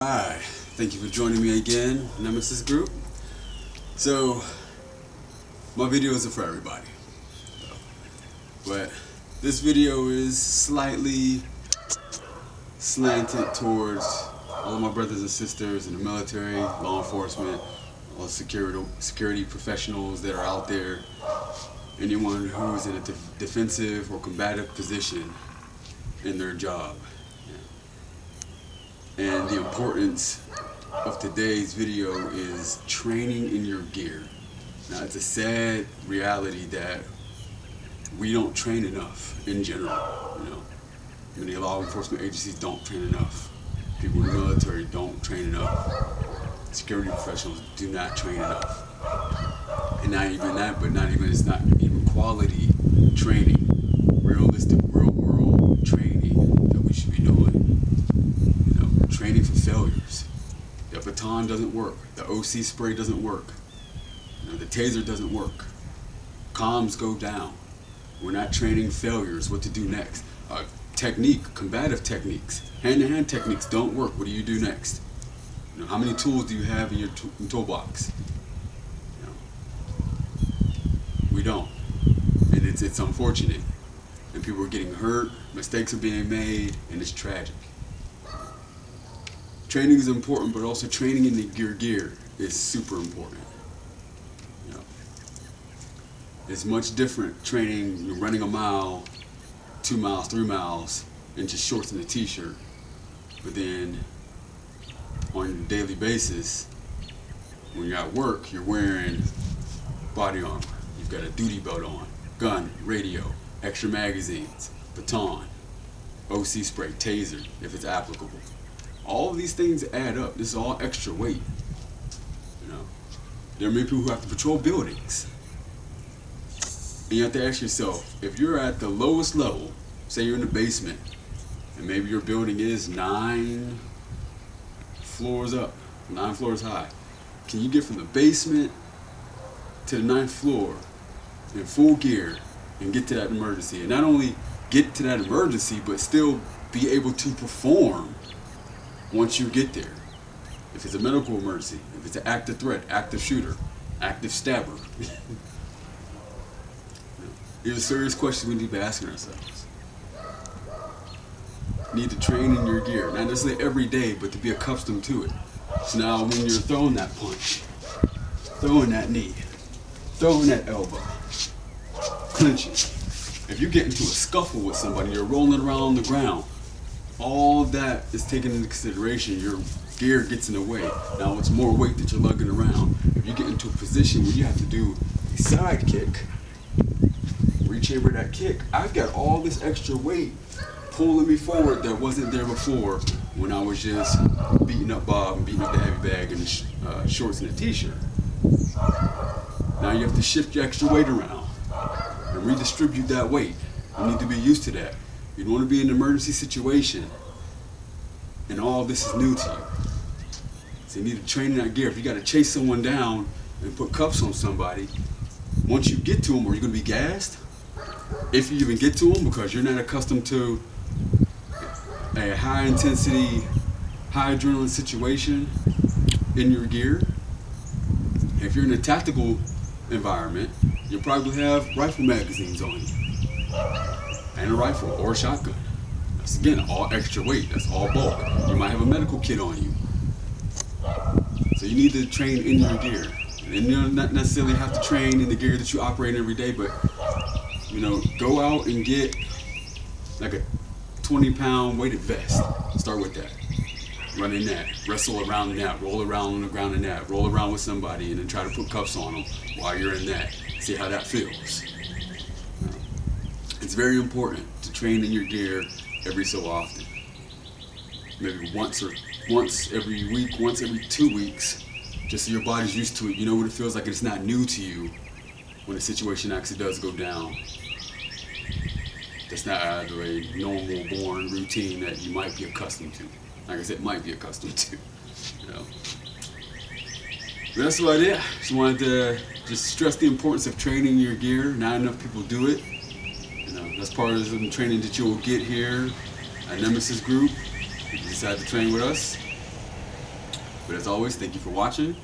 Hi, thank you for joining me again, Nemesis Group. So, my videos are for everybody, but this video is slightly slanted towards all of my brothers and sisters in the military, law enforcement, all security professionals that are out there, anyone who is in a defensive or combative position in their job. And the importance of today's video is training in your gear. Now, it's a sad reality that we don't train enough in general. Many law enforcement agencies don't train enough. People in the military don't train enough. Security professionals do not train enough. And not even that, it's not even quality training, realistic, real world training that we should be doing. Training for failures. The baton doesn't work. The OC spray doesn't work. The taser doesn't work. Comms go down. We're not training failures, what to do next. Combative techniques, hand-to-hand techniques don't work. What do you do next? How many tools do you have in your toolbox? We don't. And it's unfortunate. And people are getting hurt, mistakes are being made, and it's tragic. Training is important, but also training in your gear is super important. It's much different training, running a mile, 2 miles, 3 miles, in just shorts and a t-shirt. But then, on a daily basis, when you're at work, you're wearing body armor. You've got a duty belt on, gun, radio, extra magazines, baton, OC spray, taser, if it's applicable. All of these things add up. This is all extra weight. There are many people who have to patrol buildings. And you have to ask yourself, if you're at the lowest level, say you're in the basement, and maybe your building is 9 floors up, 9 floors high, can you get from the basement to the 9th floor in full gear and get to that emergency? And not only get to that emergency, but still be able to perform once you get there. If it's a medical emergency, if it's an active threat, active shooter, active stabber. These are serious questions we need to be asking ourselves. You need to train in your gear, not necessarily every day, but to be accustomed to it. So now when you're throwing that punch, throwing that knee, throwing that elbow, clinching, if you get into a scuffle with somebody, you're rolling around on the ground, all of that is taken into consideration. Your gear gets in the way. Now it's more weight that you're lugging around. If you get into a position where you have to do a side kick, rechamber that kick, I've got all this extra weight pulling me forward that wasn't there before when I was just beating up Bob and beating up the heavy bag and the shorts and a t-shirt. Now you have to shift your extra weight around and redistribute that weight. You need to be used to that. You don't want to be in an emergency situation and all this is new to you. So you need to train in that gear. If you got to chase someone down and put cuffs on somebody, once you get to them, are you going to be gassed? If you even get to them, because you're not accustomed to a high intensity, high adrenaline situation in your gear. If you're in a tactical environment, you'll probably have rifle magazines on you, and a rifle or a shotgun. That's again all extra weight, that's all bulk. You might have a medical kit on you. So you need to train in your gear. And you don't not necessarily have to train in the gear that you operate in every day, but go out and get like a 20-pound weighted vest. Start with that. Run in that, wrestle around in that, roll around on the ground in that, roll around with somebody and then try to put cuffs on them while you're in that. See how that feels. It's very important to train in your gear every so often. Maybe once every week, once every 2 weeks, just so your body's used to it. You know what it feels like. It's not new to you when a situation actually does go down. That's not either a normal born routine that you might be accustomed to. Like I said, might be accustomed to. But that's about it. Just wanted to just stress the importance of training your gear. Not enough people do it. That's part of the training that you will get here at Nemesis Group. If you decide to train with us. But as always, thank you for watching.